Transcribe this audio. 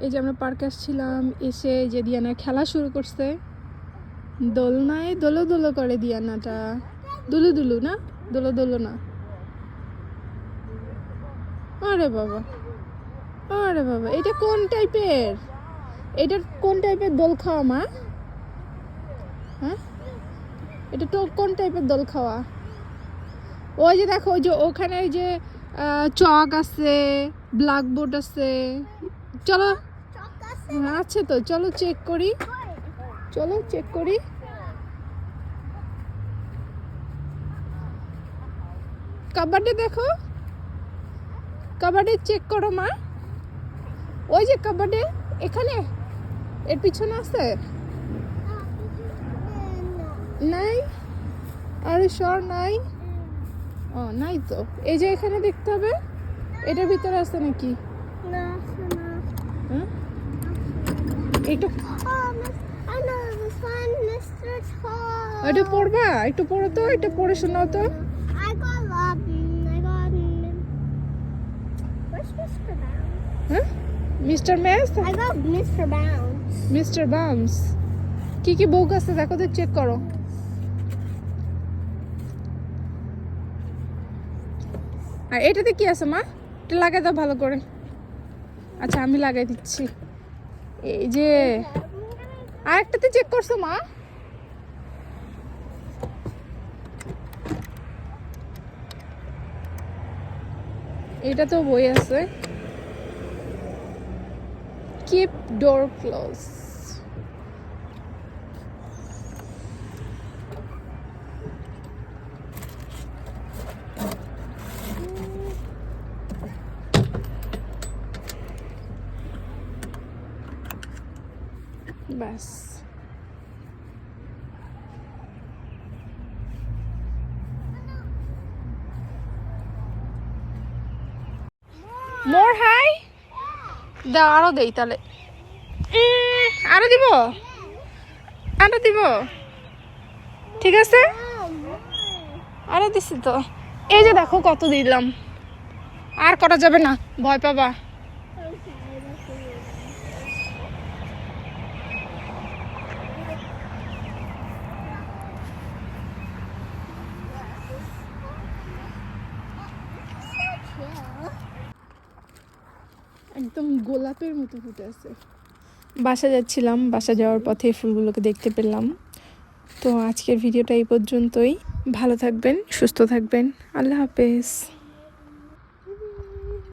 এই যে আমরা পার্কে আসছিলাম, এসে যে দিয়ানা খেলা শুরু করছে। দোলনায় দোলো দোলো করে দিয়ানাটা, দুলু দুলু না, দোলো দোলো না। আরে বাবা, আরে বাবা, এটা কোন টাইপের, এটা কোন টাইপের দোল খাওয়া মা? হ্যাঁ, এটা তো কোন টাইপের দোল খাওয়া? ওই যে দেখো, ওই যে ওখানে ওই যে চক আছে, ব্ল্যাকবোর্ড আছে। চলো, আছে তো, চলো চেক করি, চলো চেক করি। কাবাডি দেখো, কাবাডি চেক করো মা। ওই যে কাবাডি এখানে, এর পিছনে আছে, নাই? আরে সর, নাই? ও নাই তো, এই যে এখানে দেখতে হবে, এটার ভিতরে আছে নাকি? হ্যাঁ, একটু এটা পড়বা, একটু পড়ো তো, এটা পড়ে শোনাও তো। হ্যাঁ, মিস্টার ম্যাস, মিস্টার বাউন্স। কি কি বুক আছে দেখো তো, চেক করো। আর এটাতে কি আছে মা? এটা লাগাই দাও ভালো করে। আচ্ছা, আমি লাগাই দিচ্ছি। এই যে আরেকটাতে চেক করছো মা? এটা তো বই আছে, কিপ ডোর ক্লোজ। ব্যাস। মোর হাই দাও, আরো দেই তাহলে। আরো দিব, আরো দিব, ঠিক আছে, আরো দিছি তো। এই যে দেখো কত দিলাম, আর করা যাবে না, ভয় পাবা। একদম গোলাপের মতো ফুটে আছে। বাসা যাচ্ছিলাম, বাসা যাওয়ার পথে ফুলগুলোকে দেখতে পেলাম। তো আজকের ভিডিওটা এই পর্যন্তই। ভালো থাকবেন, সুস্থ থাকবেন, আল্লাহ হাফেজ।